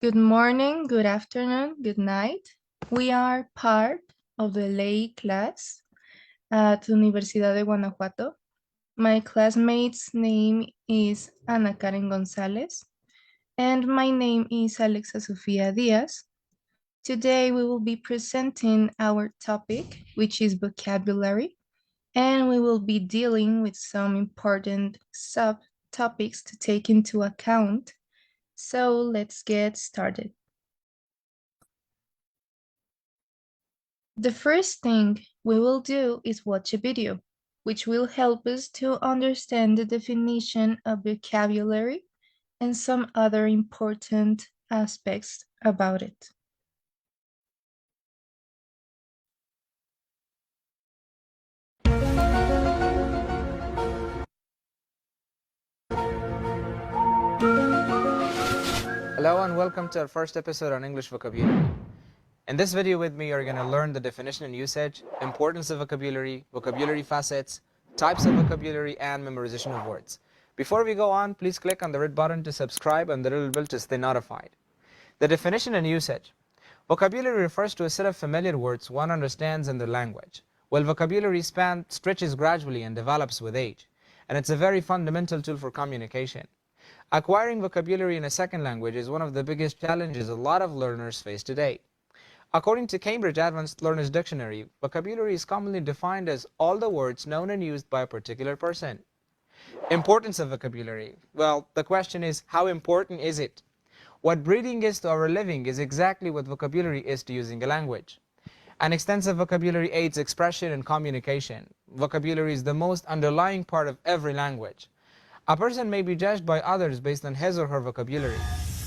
Good morning, good afternoon, good night. We are part of the lay class at Universidad de Guanajuato. My classmate's name is Ana Karen Gonzalez, and my name is Alexa Sofia Diaz. Today we will be presenting our topic, which is vocabulary, and we will be dealing with some important subtopics to take into account. So let's get started. The first thing we will do is watch a video, which will help us to understand the definition of vocabulary and some other important aspects about it. Hello and welcome to our first episode on English vocabulary. In this video with me, you're going to learn the definition and usage, importance of vocabulary, vocabulary facets, types of vocabulary, and memorization of words. Before we go on, please click on the red button to subscribe and the little bell to stay notified. The definition and usage. Vocabulary refers to a set of familiar words one understands in their language. While vocabulary stretches gradually and develops with age, and it's a very fundamental tool for communication. Acquiring vocabulary in a second language is one of the biggest challenges a lot of learners face today. According to Cambridge Advanced Learners Dictionary, vocabulary is commonly defined as all the words known and used by a particular person. Importance of vocabulary. Well, the question is, how important is it? What breathing is to our living is exactly what vocabulary is to using a language. An extensive vocabulary aids expression and communication. Vocabulary is the most underlying part of every language. A person may be judged by others based on his or her vocabulary.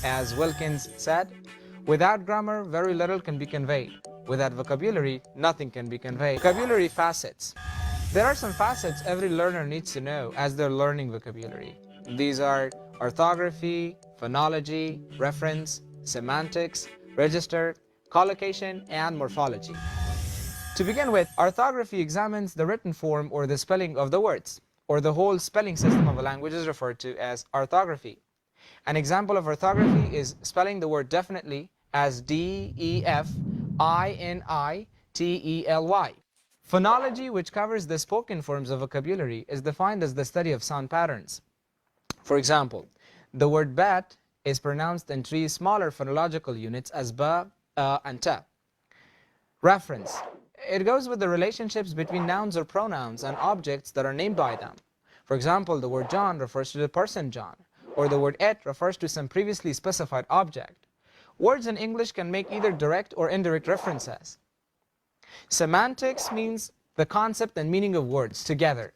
As Wilkins said, without grammar, very little can be conveyed. Without vocabulary, nothing can be conveyed. Vocabulary facets. There are some facets every learner needs to know as they're learning vocabulary. These are orthography, phonology, reference, semantics, register, collocation, and morphology. To begin with, orthography examines the written form or the spelling of the words, or the whole spelling system of a language is referred to as orthography. An example of orthography is spelling the word definitely as D-E-F-I-N-I-T-E-L-Y. Phonology, which covers the spoken forms of vocabulary, is defined as the study of sound patterns. For example, the word bat is pronounced in three smaller phonological units as ba, and ta. Reference. It goes with the relationships between nouns or pronouns and objects that are named by them. For example, the word John refers to the person John, or the word it refers to some previously specified object. Words in English can make either direct or indirect references. Semantics means the concept and meaning of words together,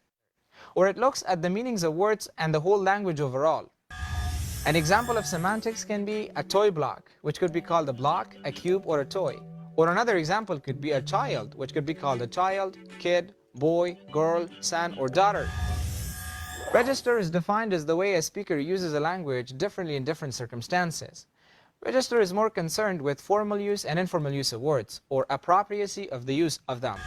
or it looks at the meanings of words and the whole language overall. An example of semantics can be a toy block, which could be called a block, a cube, or a toy. Or another example could be a child, which could be called a child, kid, boy, girl, son, or daughter. Register is defined as the way a speaker uses a language differently in different circumstances. Register is more concerned with formal use and informal use of words, or appropriacy of the use of them.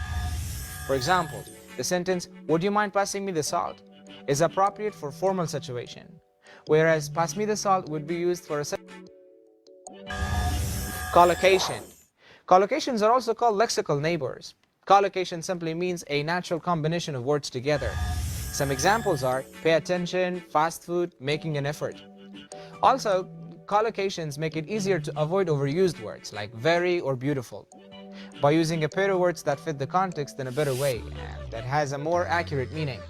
For example, the sentence, "Would you mind passing me the salt?" is appropriate for formal situation, whereas "pass me the salt" would be used for a collocation. Collocations are also called lexical neighbors. Collocation simply means a natural combination of words together. Some examples are pay attention, fast food, making an effort. Also, collocations make it easier to avoid overused words like very or beautiful by using a pair of words that fit the context in a better way and that has a more accurate meaning.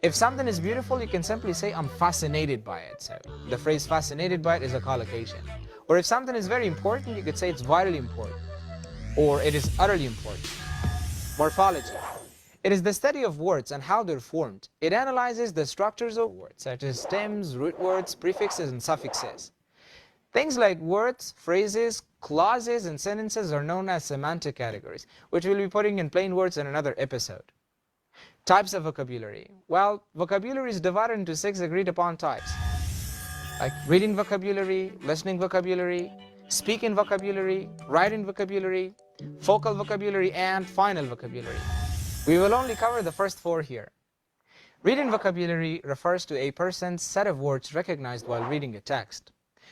If something is beautiful, you can simply say, "I'm fascinated by it." So the phrase "fascinated by it" is a collocation. Or if something is very important, you could say it's vitally important, or it is utterly important. Morphology. It is the study of words and how they're formed. It analyzes the structures of words, such as stems, root words, prefixes, and suffixes. Things like words, phrases, clauses, and sentences are known as semantic categories, which we'll be putting in plain words in another episode. Types of vocabulary. Well, vocabulary is divided into 6 agreed upon types, like reading vocabulary, listening vocabulary, speaking vocabulary, writing vocabulary, focal vocabulary, and final vocabulary. We will only cover the first 4 here. Reading vocabulary refers to a person's set of words recognized while reading a text.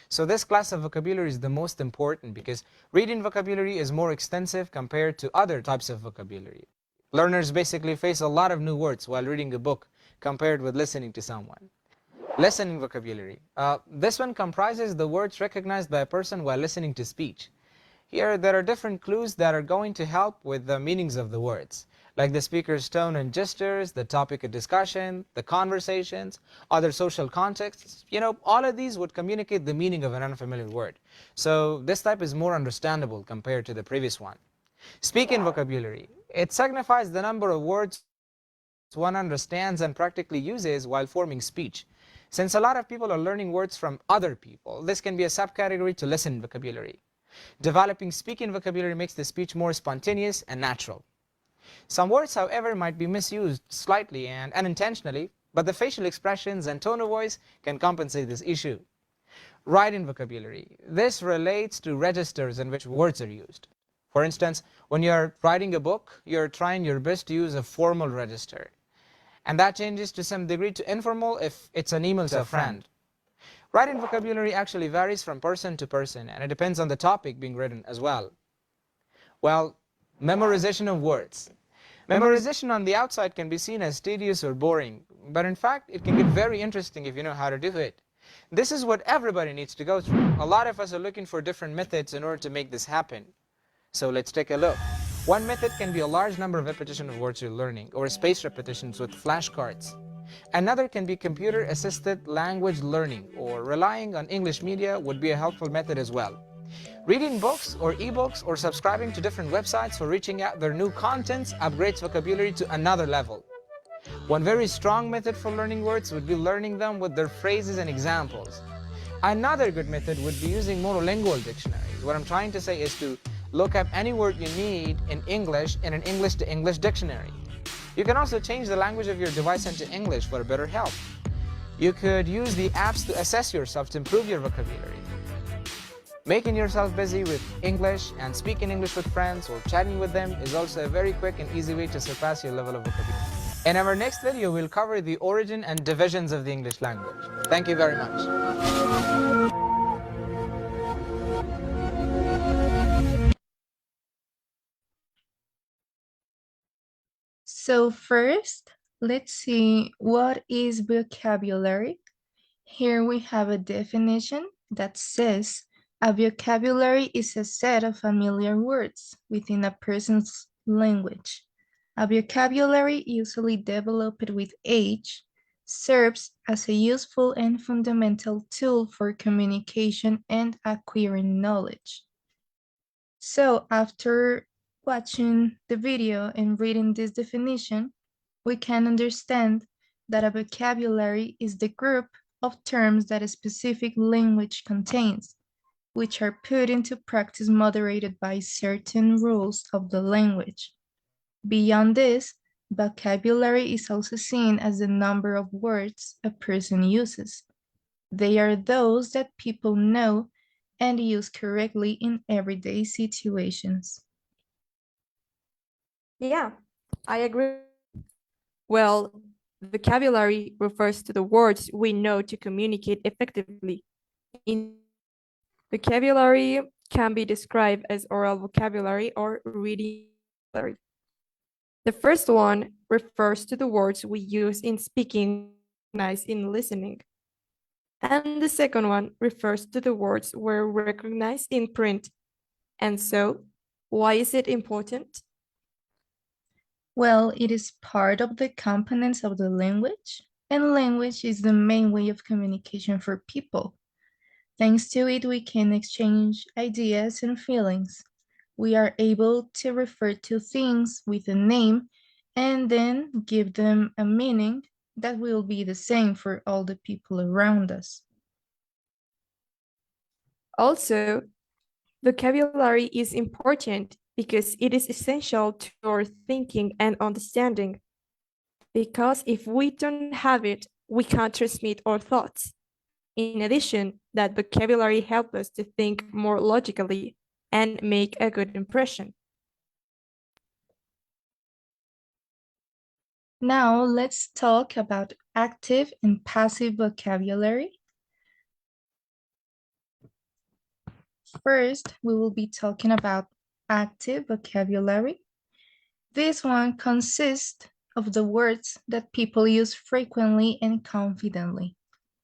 So this class of vocabulary is the most important because reading vocabulary is more extensive compared to other types of vocabulary. Learners basically face a lot of new words while reading a book compared with listening to someone. Listening vocabulary. This one comprises the words recognized by a person while listening to speech. Here, there are different clues that are going to help with the meanings of the words, like the speaker's tone and gestures, the topic of discussion, the conversations, other social contexts. All of these would communicate the meaning of an unfamiliar word. So this type is more understandable compared to the previous one. Speaking vocabulary. It signifies the number of words one understands and practically uses while forming speech. Since a lot of people are learning words from other people, this can be a subcategory to listening vocabulary. Developing speaking vocabulary makes the speech more spontaneous and natural. Some words, however, might be misused slightly and unintentionally, but the facial expressions and tone of voice can compensate this issue. Writing vocabulary. This relates to registers in which words are used. For instance, when you're writing a book, you're trying your best to use a formal register. And that changes to some degree to informal if it's an email to a friend. Writing vocabulary actually varies from person to person, and it depends on the topic being written as well. Well, memorization of words. Memorization on the outside can be seen as tedious or boring, but in fact, it can get very interesting if you know how to do it. This is what everybody needs to go through. A lot of us are looking for different methods in order to make this happen. So let's take a look. One method can be a large number of repetition of words you're learning, or spaced repetitions with flashcards. Another can be computer-assisted language learning, or relying on English media would be a helpful method as well. Reading books or ebooks or subscribing to different websites for reaching out their new contents upgrades vocabulary to another level. One very strong method for learning words would be learning them with their phrases and examples. Another good method would be using monolingual dictionaries. What I'm trying to say is to look up any word you need in English in an English-to-English dictionary. You can also change the language of your device into English for better help. You could use the apps to assess yourself to improve your vocabulary. Making yourself busy with English and speaking English with friends or chatting with them is also a very quick and easy way to surpass your level of vocabulary. In our next video, we'll cover the origin and divisions of the English language. Thank you very much. So first, let's see what is vocabulary. Here we have a definition that says a vocabulary is a set of familiar words within a person's language. A vocabulary, usually developed with age, serves as a useful and fundamental tool for communication and acquiring knowledge. So after watching the video and reading this definition, we can understand that a vocabulary is the group of terms that a specific language contains, which are put into practice moderated by certain rules of the language. Beyond this, vocabulary is also seen as the number of words a person uses. They are those that people know and use correctly in everyday situations. Yeah, I agree. Well, vocabulary refers to the words we know to communicate effectively. Vocabulary can be described as oral vocabulary or reading vocabulary. The first one refers to the words we use in speaking, recognized in listening. And the second one refers to the words we're recognized in print. And so, why is it important? Well, it is part of the components of the language, and language is the main way of communication for people. Thanks to it, we can exchange ideas and feelings. We are able to refer to things with a name and then give them a meaning that will be the same for all the people around us. Also, vocabulary is important because it is essential to our thinking and understanding. Because if we don't have it, we can't transmit our thoughts. In addition, that vocabulary helps us to think more logically and make a good impression. Now let's talk about active and passive vocabulary. First, we will be talking about active vocabulary. This one consists of the words that people use frequently and confidently.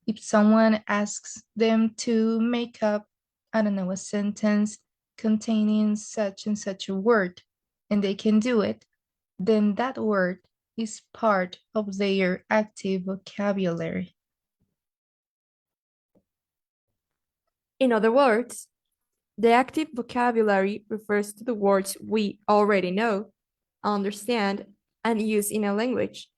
If someone asks them to make up, I don't know, a sentence containing such and such a word, and they can do it, then that word is part of their active vocabulary. In other words, the active vocabulary refers to the words we already know, understand, and use in a language.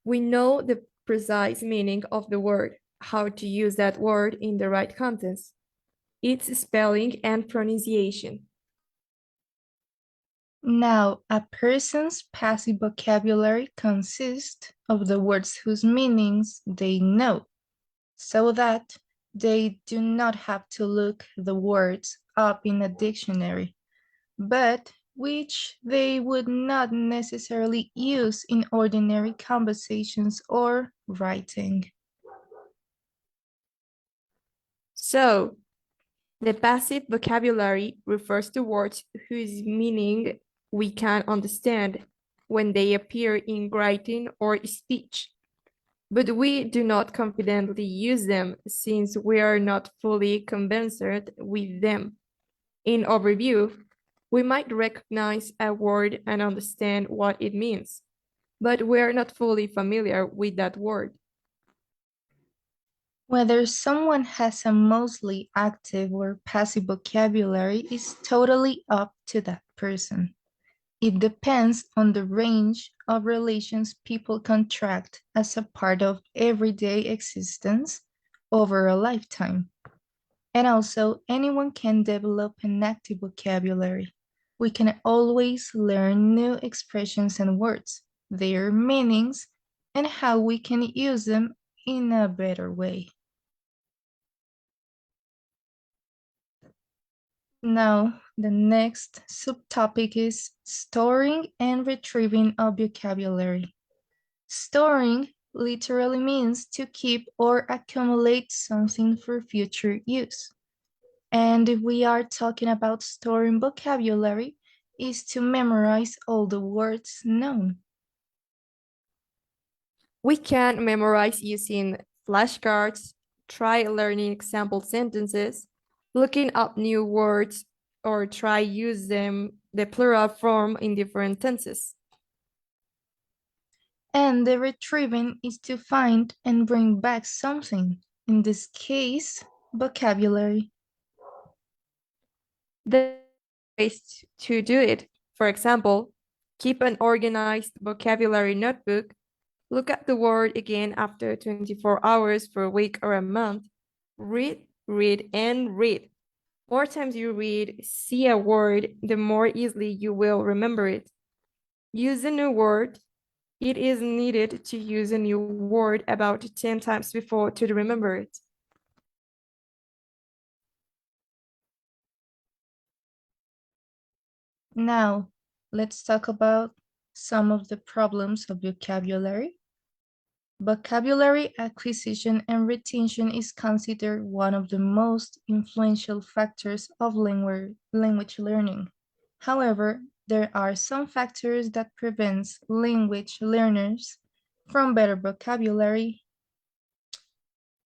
We know the precise meaning of the word, how to use that word in the right context, its spelling and pronunciation. Now, a person's passive vocabulary consists of the words whose meanings they know, so that they do not have to look the words up in a dictionary, but which they would not necessarily use in ordinary conversations or writing. So, the passive vocabulary refers to words whose meaning we can understand when they appear in writing or speech, but we do not confidently use them since we are not fully conversant with them. In overview, we might recognize a word and understand what it means, but we are not fully familiar with that word. Whether someone has a mostly active or passive vocabulary is totally up to that person. It depends on the range of relations people contract as a part of everyday existence over a lifetime. And also, anyone can develop an active vocabulary. We can always learn new expressions and words, their meanings, and how we can use them in a better way. Now, the next subtopic is storing and retrieving of vocabulary. Storing literally means to keep or accumulate something for future use. And if we are talking about storing vocabulary, is to memorize all the words known. We can memorize using flashcards, try learning example sentences, looking up new words, or try use them the plural form in different tenses. And the retrieving is to find and bring back something, in this case, vocabulary. There are ways to do it. For example, keep an organized vocabulary notebook, look at the word again after 24 hours for a week or a month, read, read, and read. More times you read, see a word, the more easily you will remember it. Use a new word. It is needed to use a new word about 10 times before to remember it. Now, let's talk about some of the problems of vocabulary. Vocabulary acquisition and retention is considered one of the most influential factors of language learning. However, there are some factors that prevent language learners from better vocabulary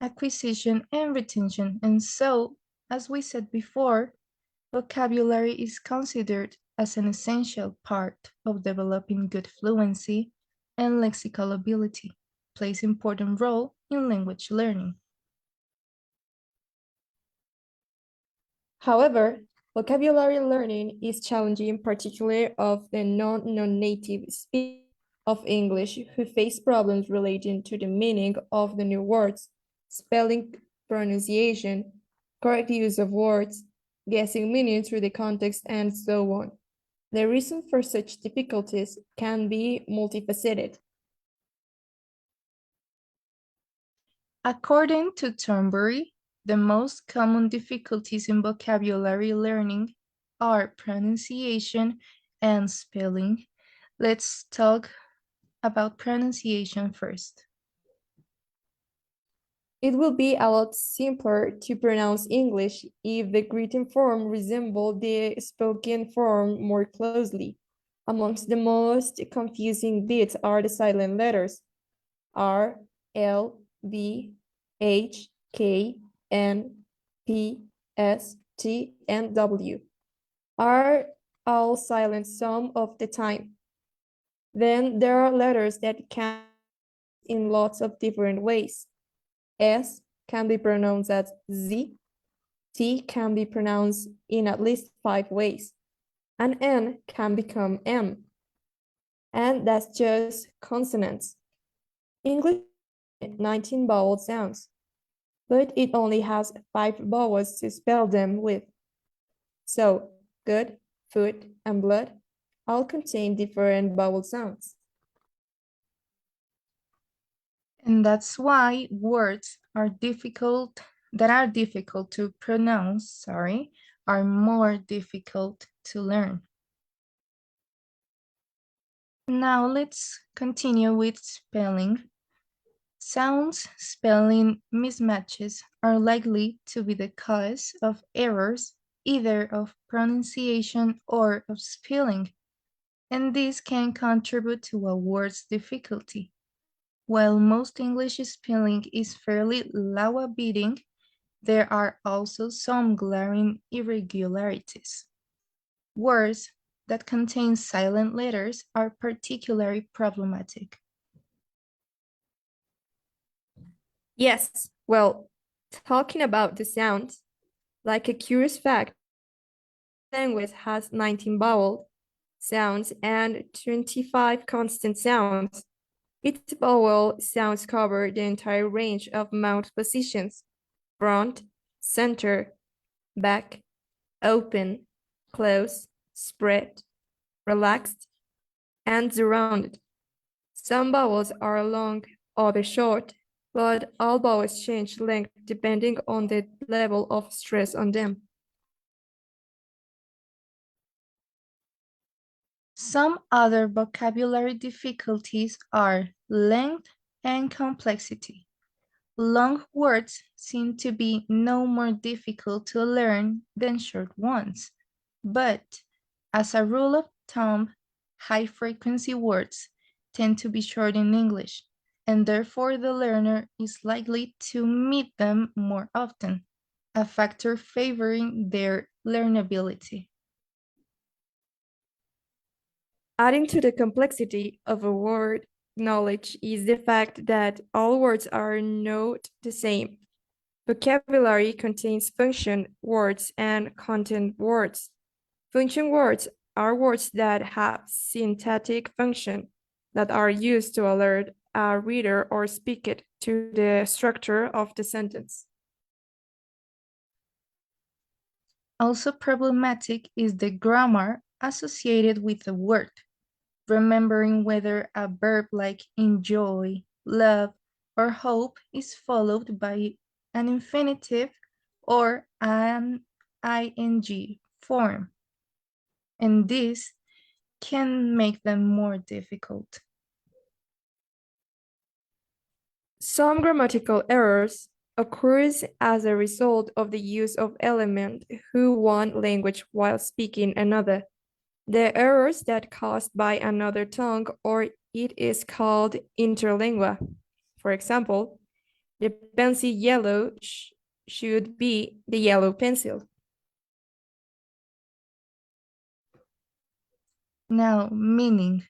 acquisition and retention. And so, as we said before, vocabulary is considered as an essential part of developing good fluency and lexical ability, plays important role in language learning. However, vocabulary learning is challenging, particularly of the non-native speakers of English who face problems relating to the meaning of the new words, spelling, pronunciation, correct use of words, guessing meaning through the context, and so on. The reason for such difficulties can be multifaceted. According to Thornbury, the most common difficulties in vocabulary learning are pronunciation and spelling. Let's talk about pronunciation first. It will be a lot simpler to pronounce English if the written form resembled the spoken form more closely. Amongst the most confusing bits are the silent letters R, L, V, H, K, N, P, S, T, and W are all silent some of the time. Then there are letters that can in lots of different ways. S can be pronounced as Z, T can be pronounced in at least 5 ways, and N can become M. And that's just consonants. English has 19 vowel sounds, but it only has 5 vowels to spell them with. So, good, food, and blood all contain different vowel sounds. And that's why words that are difficult to pronounce, are more difficult to learn. Now let's continue with spelling. Sounds spelling mismatches are likely to be the cause of errors either of pronunciation or of spelling, and this can contribute to a word's difficulty. While most English spelling is fairly law-abiding, there are also some glaring irregularities. Words that contain silent letters are particularly problematic. Yes, well, talking about the sounds, like a curious fact, language has 19 vowel sounds and 25 constant sounds. Its vowel sounds cover the entire range of mouth positions: front, center, back, open, close, spread, relaxed, and surrounded. Some vowels are long, others short, but all vowels change length depending on the level of stress on them. Some other vocabulary difficulties are length and complexity. Long words seem to be no more difficult to learn than short ones, but as a rule of thumb, high-frequency words tend to be short in English, and therefore the learner is likely to meet them more often, a factor favoring their learnability. Adding to the complexity of a word knowledge is the fact that all words are not the same. Vocabulary contains function words and content words. Function words are words that have syntactic function, that are used to alert a reader or speaker to the structure of the sentence. Also problematic is the grammar associated with a word. Remembering whether a verb like enjoy, love, or hope is followed by an infinitive or an ing form. And this can make them more difficult. Some grammatical errors occurs as a result of the use of element who one language while speaking another. The errors that caused by another tongue, or it is called interlingua. For example, the pencil yellow should be the yellow pencil. Now, meaning.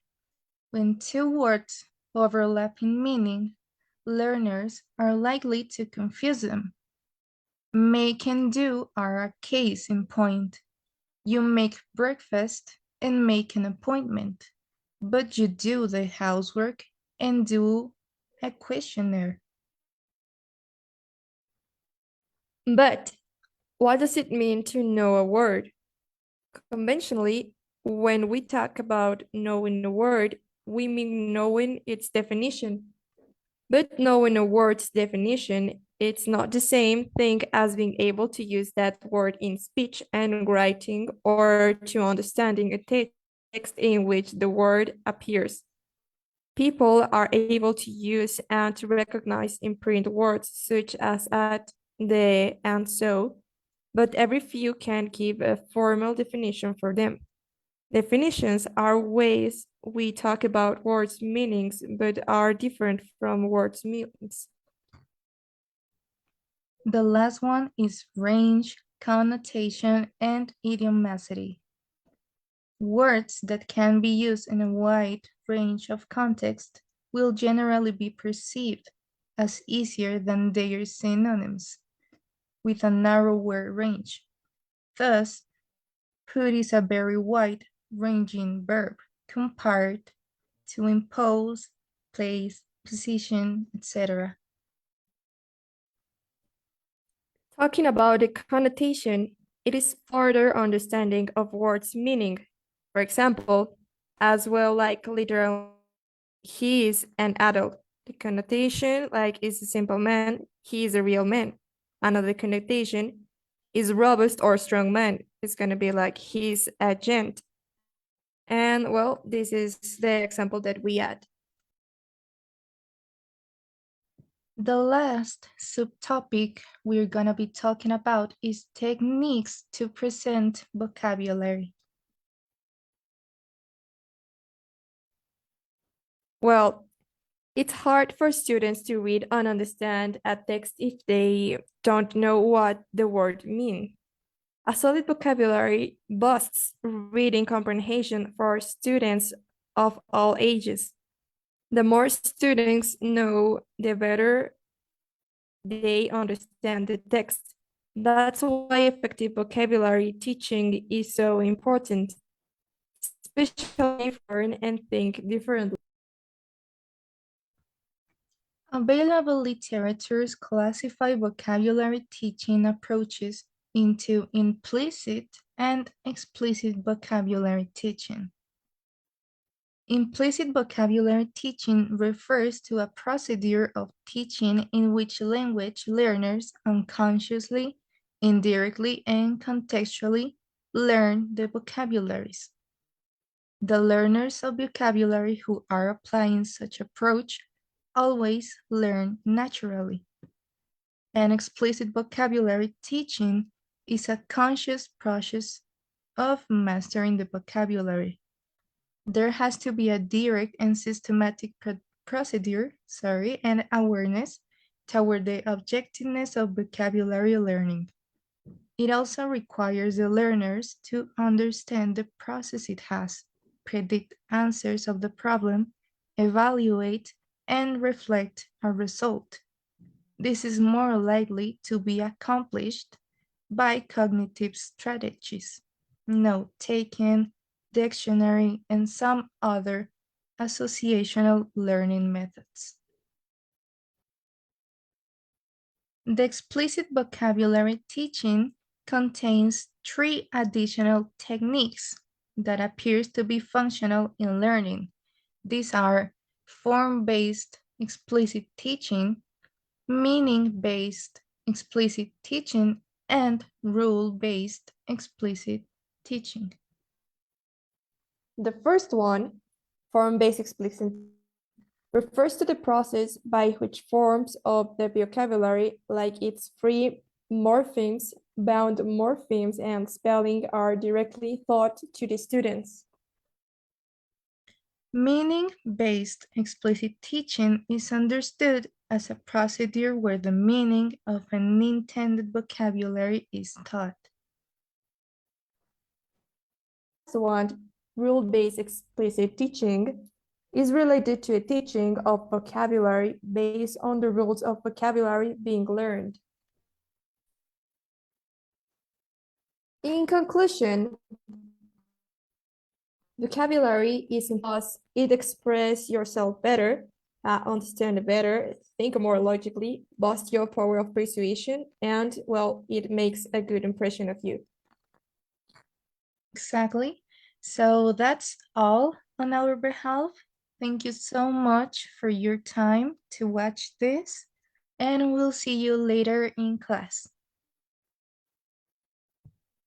When two words overlap in meaning, learners are likely to confuse them. Make and do are a case in point. You make breakfast and make an appointment, but you do the housework and do a questionnaire. But what does it mean to know a word? Conventionally, when we talk about knowing a word, we mean knowing its definition. But knowing a word's definition, it's not the same thing as being able to use that word in speech and writing or to understanding a text in which the word appears. People are able to use and to recognize imprint words such as at, the, and so, but every few can give a formal definition for them. Definitions are ways we talk about words' meanings, but are different from words' meanings. The last one is range, connotation, and idiomaticity. Words that can be used in a wide range of contexts will generally be perceived as easier than their synonyms with a narrower range. Thus, put is a very wide-ranging verb compared to impose, place, position, etc. Talking about the connotation, it is further understanding of words' meaning. For example, as well like literal, he is an adult. The connotation like is a simple man, he is a real man. Another connotation is robust or strong man. It's gonna be like he's a gent. And well, this is the example that we add. The last subtopic we're gonna be talking about is techniques to present vocabulary. Well, it's hard for students to read and understand a text if they don't know what the word means. A solid vocabulary boosts reading comprehension for students of all ages. The more students know, the better they understand the text. That's why effective vocabulary teaching is so important, especially if you learn and think differently. Available literatures classify vocabulary teaching approaches into implicit and explicit vocabulary teaching. Implicit vocabulary teaching refers to a procedure of teaching in which language learners unconsciously, indirectly, and contextually learn the vocabularies. The learners of vocabulary who are applying such approach always learn naturally. An explicit vocabulary teaching is a conscious process of mastering the vocabulary. There has to be a direct and systematic procedure, and awareness toward the objectiveness of vocabulary learning. It also requires the learners to understand the process it has, predict answers of the problem, evaluate, and reflect a result. This is more likely to be accomplished by cognitive strategies, note-taking, dictionary, and some other associational learning methods. The explicit vocabulary teaching contains 3 additional techniques that appears to be functional in learning. These are form-based explicit teaching, meaning-based explicit teaching, and rule-based explicit teaching. The first one, form-based explicit, refers to the process by which forms of the vocabulary, like its free morphemes, bound morphemes, and spelling, are directly taught to the students. Meaning-based explicit teaching is understood as a procedure where the meaning of an intended vocabulary is taught. The one, rule-based explicit teaching, is related to a teaching of vocabulary based on the rules of vocabulary being learned. In conclusion, vocabulary is because it expresses yourself better, understand better, think more logically, boost your power of persuasion, and, well, it makes a good impression of you. Exactly. So that's all on our behalf. Thank you so much for your time to watch this, and we'll see you later in class.